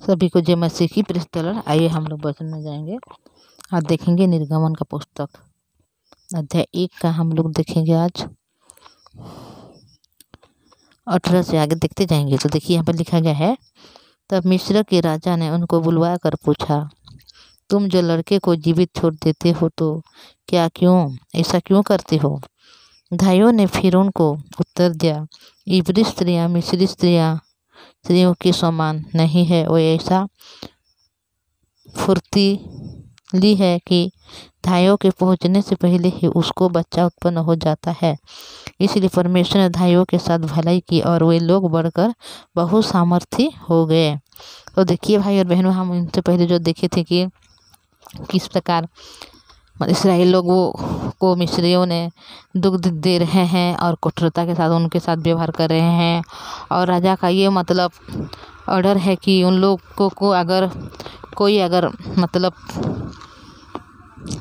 सभी को जय मसीह की प्रेस द लॉर्ड। आइए हम लोग वचन में जाएंगे और देखेंगे निर्गमन का पुस्तक अध्याय 1 का हम लोग देखेंगे आज 18 से आगे देखते जाएंगे। तो देखिए यहाँ पर लिखा गया है, तब मिस्र के राजा ने उनको बुलवा कर पूछा, तुम जो लड़के को जीवित छोड़ देते हो तो क्या ऐसा क्यों करते हो? भाइयों ने फिरौन को उत्तर दिया, इब्री स्त्रियाँ मिस्री स्त्रियों के समान नहीं है। वो ऐसा फुर्तीली है कि धाइयों के पहुंचने से पहले ही उसको बच्चा उत्पन्न हो जाता है। इसलिए परमेश्वर ने धाइयों के साथ भलाई की और वे लोग बढ़कर बहुत सामर्थी हो गए। तो देखिए भाई और बहनों, हम इनसे पहले जो देखे थे कि किस प्रकार इसराइल लोगों को मिस्रियों ने दुख दे रहे हैं और कठोरता के साथ उनके साथ व्यवहार कर रहे हैं। और राजा का ये मतलब ऑर्डर है कि उन लोगों को अगर कोई मतलब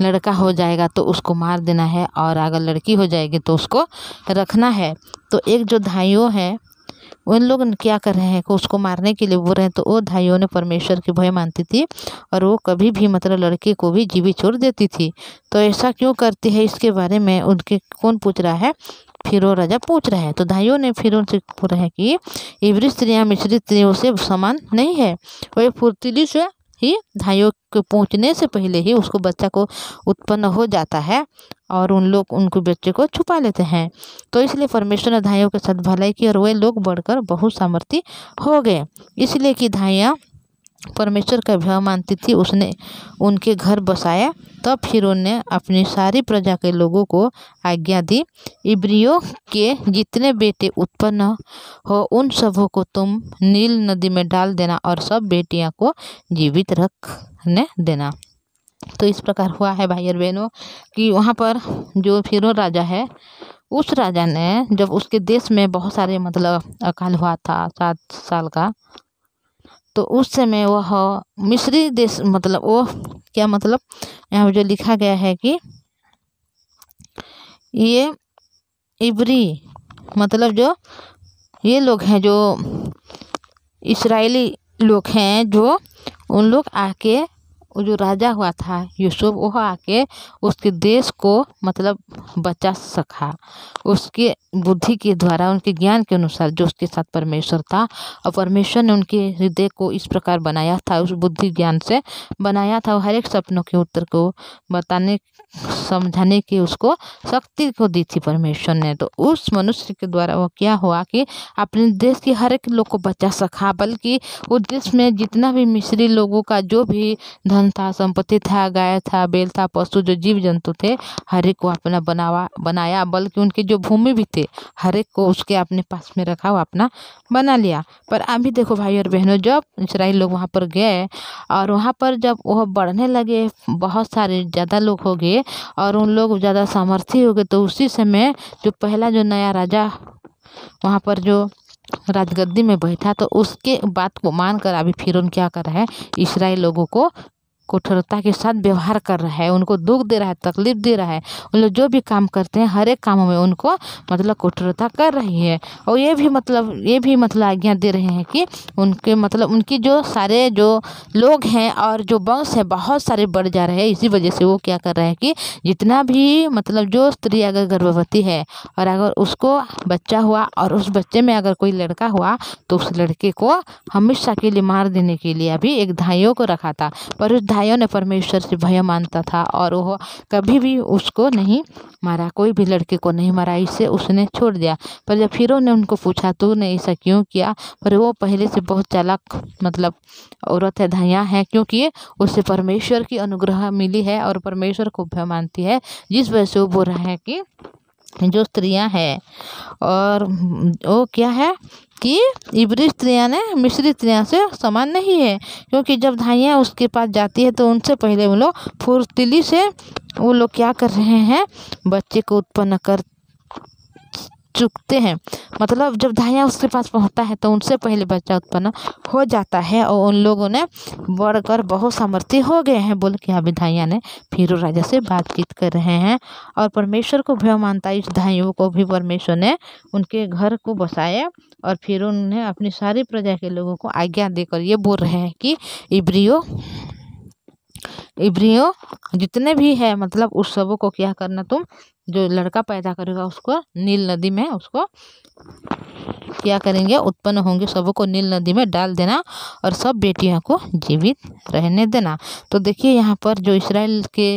लड़का हो जाएगा तो उसको मार देना है, और अगर लड़की हो जाएगी तो उसको रखना है। तो एक जो धाइयों है उन लोग क्या कर रहे हैं कि उसको मारने के लिए बोल रहे हैं। तो वो धाइयों ने परमेश्वर की भय मानती थी और वो कभी भी मतलब लड़के को भी जीवित छोड़ देती थी। तो ऐसा क्यों करती है, इसके बारे में उनके कौन पूछ रहा है? फिरौन राजा पूछ रहा है। तो धाइयों ने फिरौन से पूछ रहे हैं कि इब्री स्त्रियाँ मिस्री स्त्रियों से समान नहीं है। वही फुर्तीली से ही धाइयों के पहुँचने से पहले ही उसको बच्चा को उत्पन्न हो जाता है और उन लोग उनको बच्चे को छुपा लेते हैं। तो इसलिए परमेश्वर ने धाइयों के साथ भलाई की और वे लोग बढ़कर बहुत सामर्थी हो गए। इसलिए कि धाइयाँ परमेश्वर का भय मानती थी, उसने उनके घर बसाया। तब फिरौन ने अपनी सारी प्रजा के लोगों को आज्ञा दी, इब्रियों के जितने बेटे उत्पन्न हो उन सबों को तुम नील नदी में डाल देना और सब बेटियां को जीवित रखने देना। तो इस प्रकार हुआ है भाई और बहनों कि वहाँ पर जो फिरौन राजा है, उस राजा ने जब उसके देश में बहुत सारे मतलब अकाल हुआ था 7 साल का, तो उस समय वह मिस्री देश मतलब वो क्या मतलब यहाँ जो लिखा गया है कि ये इब्री मतलब जो ये लोग हैं, जो इस्राएली लोग हैं, जो उन लोग आके वो जो राजा हुआ था यूसुफ, वह आके उसके देश को मतलब बचा सका उसके बुद्धि के द्वारा, उनके ज्ञान के अनुसार जो उसके साथ परमेश्वर था। और परमेश्वर ने उनके हृदय को इस प्रकार बनाया था, उस बुद्धि ज्ञान से बनाया था। हर एक सपनों के उत्तर को बताने समझाने की उसको शक्ति को दी थी परमेश्वर ने। तो उस मनुष्य के द्वारा वो क्या हुआ कि अपने देश के हर एक लोग को बचा सका, बल्कि उस देश में जितना भी मिस्री लोगों का जो भी धन था, संपत्ति था, गाय था, बैल था, पशु जो जीव जंतु थे, हर एक को अपना बनाया, बल्कि उनके जो भूमि भी थे हर एक को उसके अपने पास में रखा, वो अपना बना लिया। पर अभी देखो भाई और बहनों, जब इस्राएल लोग वहाँ पर गए और वहाँ पर जब वह बढ़ने लगे, बहुत सारे ज़्यादा लोग हो गए और उन लोग ज़्यादा सामर्थ्य हो गए, तो उसी समय जो पहला जो नया राजा वहाँ पर जो राजगद्दी में बैठा, तो उसके बात को मानकर अभी फिरौन क्या कर रहा है, इस्राएल लोगों को कठोरता के साथ व्यवहार कर रहा है, उनको दुख दे रहा है, तकलीफ दे रहा है। उन लोग जो भी काम करते हैं हर एक कामों में उनको मतलब कठोरता कर रही है। और ये भी मतलब आज्ञा दे रहे हैं कि उनके मतलब उनकी जो सारे जो लोग हैं और जो वंश है बहुत सारे बढ़ जा रहे हैं। इसी वजह से वो क्या कर रहे हैं कि जितना भी मतलब जो स्त्री अगर गर्भवती है और अगर उसको बच्चा हुआ और उस बच्चे में अगर कोई लड़का हुआ तो उस लड़के को हमेशा के लिए मार देने के लिए अभी एक धाइयों को रखा था। पर उस धाइयों ने परमेश्वर से भय मानता था और वह कभी भी उसको नहीं मारा, कोई भी लड़के को नहीं मारा, इसे उसने छोड़ दिया। पर जब फिरौन ने उनको पूछा तूने ऐसा क्यों किया, पर वो पहले से बहुत चालाक मतलब औरत है, धाइयाँ है, क्योंकि उससे परमेश्वर की अनुग्रह मिली है और परमेश्वर को भय मानती है, जिस वजह से वो बोल रहा है कि जो स्त्रियां हैं और वो क्या है कि इब्री स्त्रियां ने मिस्री स्त्रियां से समान नहीं है। क्योंकि जब धाइयाँ उसके पास जाती है तो उनसे पहले वो लोग फुर्तीली से वो लोग क्या कर रहे हैं, बच्चे को उत्पन्न कर चुकते हैं। मतलब जब दया उसके पास पहुंचता है तो उनसे पहले बच्चा उत्पन्न हो जाता है और उन लोगों ने बढ़कर बहुत सामर्थ्य हो गए हैं बोल के अभी दया ने फिर राजा से बातचीत कर रहे हैं। और परमेश्वर को भय मानता इस दाइयों को भी परमेश्वर ने उनके घर को बसाया और फिर उन्हें अपनी सारी प्रजा के लोगों को आज्ञा देकर ये बोल रहे हैं कि इब्रियों जितने भी है मतलब उस सबों को क्या करना, तुम जो लड़का पैदा करेगा उसको नील नदी में उसको क्या करेंगे, उत्पन्न होंगे सबों को नील नदी में डाल देना और सब बेटियों को जीवित रहने देना। तो देखिए यहाँ पर जो इस्राएल के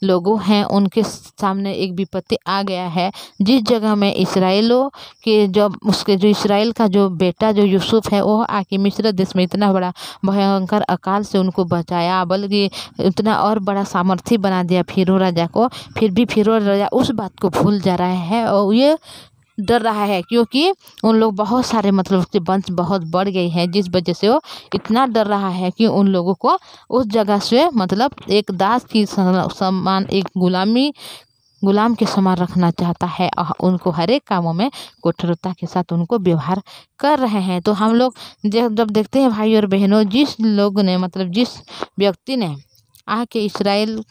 लोगों हैं उनके सामने एक विपत्ति आ गया है। जिस जगह में इस्राएलों के जब उसके जो इस्राएल का जो बेटा जो यूसुफ है वो आके मिस्र देश में इतना बड़ा भयंकर अकाल से उनको बचाया, बल्कि इतना और बड़ा सामर्थ्य बना दिया फिरौन राजा को, फिर भी फिरौन राजा उस बात को भूल जा रहा है और ये डर रहा है क्योंकि उन लोग बहुत सारे मतलब उसके वंश बहुत बढ़ गई है, जिस वजह से वो इतना डर रहा है कि उन लोगों को उस जगह से मतलब एक दास की समान एक गुलाम के समान रखना चाहता है और उनको हर एक कामों में कठोरता के साथ उनको व्यवहार कर रहे हैं। तो हम लोग जब देखते हैं भाई और बहनों, जिस लोग ने मतलब जिस व्यक्ति ने आके इस्राएल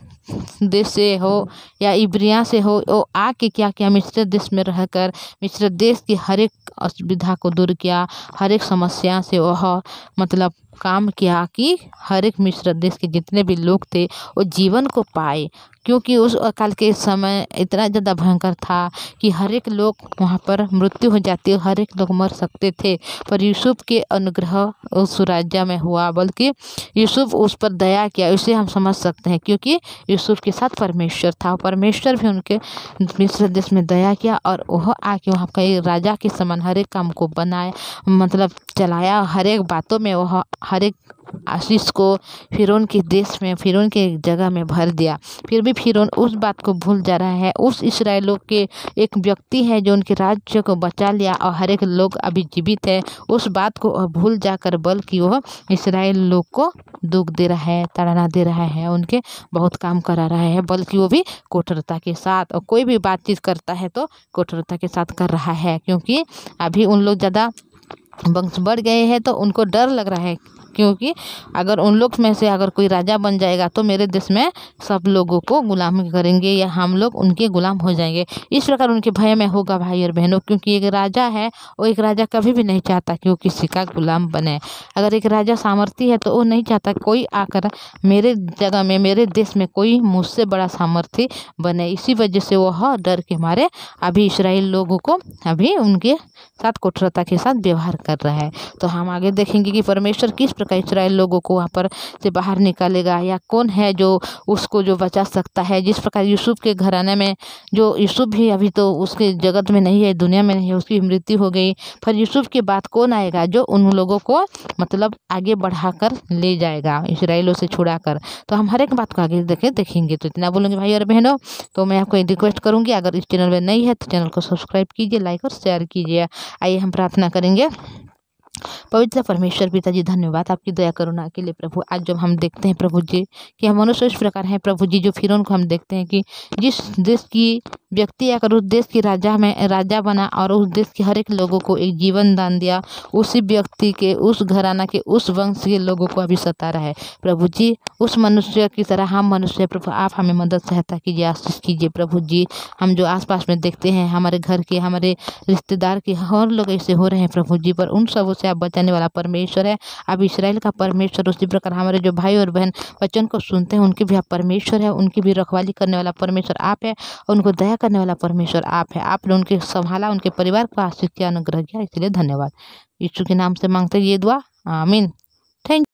देश से हो या इब्रिया से हो, वो आके क्या किया, मिस्र देश में रहकर मिस्र देश की हर एक असुविधा को दूर किया, हर एक समस्या से वह मतलब काम किया कि हर एक मिस्र देश के जितने भी लोग थे वो जीवन को पाए, क्योंकि उस अकाल के समय इतना ज़्यादा भयंकर था कि हर एक लोग वहाँ पर मृत्यु हो जाती है, हर एक लोग मर सकते थे। पर यूसुफ के अनुग्रह उस राज्य में हुआ, बल्कि यूसुफ उस पर दया किया, इसे हम समझ सकते हैं क्योंकि यूसुफ के साथ परमेश्वर था। परमेश्वर भी उनके मिस्र देश में दया किया और वह आके वहाँ का राजा के समान हर एक काम को बनाया, मतलब चलाया, हर एक बातों में वह हर एक आशीष को फिरौन के देश में, फिरौन के जगह में भर दिया। फिर भी फिरौन उस बात को भूल जा रहा है। उस इस्राएलों के एक व्यक्ति है जो उनके राज्य को बचा लिया और हर एक लोग अभी जीवित है, उस बात को भूल जाकर बल्कि वह इस्राएल लोग को दुख दे रहा है, ताड़ना दे रहा है, उनके बहुत काम करा रहा है, बल्कि वो भी कठोरता के साथ। और कोई भी बातचीत करता है तो कठोरता के साथ कर रहा है, क्योंकि अभी उन लोग ज़्यादा वंश बढ़ गए हैं तो उनको डर लग रहा है, क्योंकि अगर उन लोग में से अगर कोई राजा बन जाएगा तो मेरे देश में सब लोगों को गुलाम करेंगे या हम लोग उनके गुलाम हो जाएंगे। इस प्रकार उनके भय में होगा भाई और बहनों, क्योंकि एक राजा है, वो एक राजा कभी भी नहीं चाहता कि वो किसी का गुलाम बने। अगर एक राजा सामर्थ्य है तो वो नहीं चाहता कोई आकर मेरे जगह में, मेरे देश में कोई मुझसे बड़ा सामर्थ्य बने। इसी वजह से वह डर के मारे अभी इसराइल लोगों को अभी उनके साथ कठोरता के साथ व्यवहार कर रहा है। तो हम आगे देखेंगे कि परमेश्वर किस प्रकार इस्राएल लोगों को वहाँ पर से बाहर निकालेगा, या कौन है जो उसको जो बचा सकता है। जिस प्रकार यूसुफ के घराने में जो यूसुफ भी अभी तो उसके जगत में नहीं है, दुनिया में नहीं है, उसकी मृत्यु हो गई, फिर यूसुफ के बाद कौन आएगा जो उन लोगों को मतलब आगे बढ़ाकर ले जाएगा इस्राएलों से छुड़ाकर। तो हम हर एक बात को आगे देखेंगे। तो इतना बोलूँगी भाई और बहनों। तो मैं आपको रिक्वेस्ट करूँगी, अगर इस चैनल में नहीं है तो चैनल को सब्सक्राइब कीजिए, लाइक और शेयर कीजिए। आइए हम प्रार्थना करेंगे। पवित्र परमेश्वर पिताजी, धन्यवाद आपकी दया करुणा के लिए प्रभु। आज जब हम देखते हैं प्रभु जी कि हम मनुष्य इस प्रकार हैं प्रभु जी, जो फिरौन को हम देखते हैं कि जिस देश की व्यक्ति आकर उस देश की राजा बना और उस देश के हर एक लोगों को एक जीवन दान दिया, उसी व्यक्ति के, उस घराना के, उस वंश के लोगों को अभी सता रहा है प्रभु जी। उस मनुष्य की तरह हम मनुष्य प्रभु, आप हमें मदद सहायता कीजिए, आशीष कीजिए प्रभु जी। हम जो आसपास में देखते हैं हमारे घर के, हमारे रिश्तेदार के हर लोग ऐसे हो रहे हैं प्रभु जी, पर उन सबों से आप बचाने वाला परमेश्वर है। अब इस्राएल का परमेश्वर, उसी प्रकार हमारे जो भाई और बहन वचन को सुनते हैं उनके भी आप परमेश्वर है, उनकी भी रखवाली करने वाला परमेश्वर आप है, उनको दया करने वाला परमेश्वर आप है। आपने उनके संभाला, उनके परिवार को आशीष किया, अनुग्रह किया, इसलिए धन्यवाद। यीशु के नाम से मांगते ये दुआ, आमीन। थैंक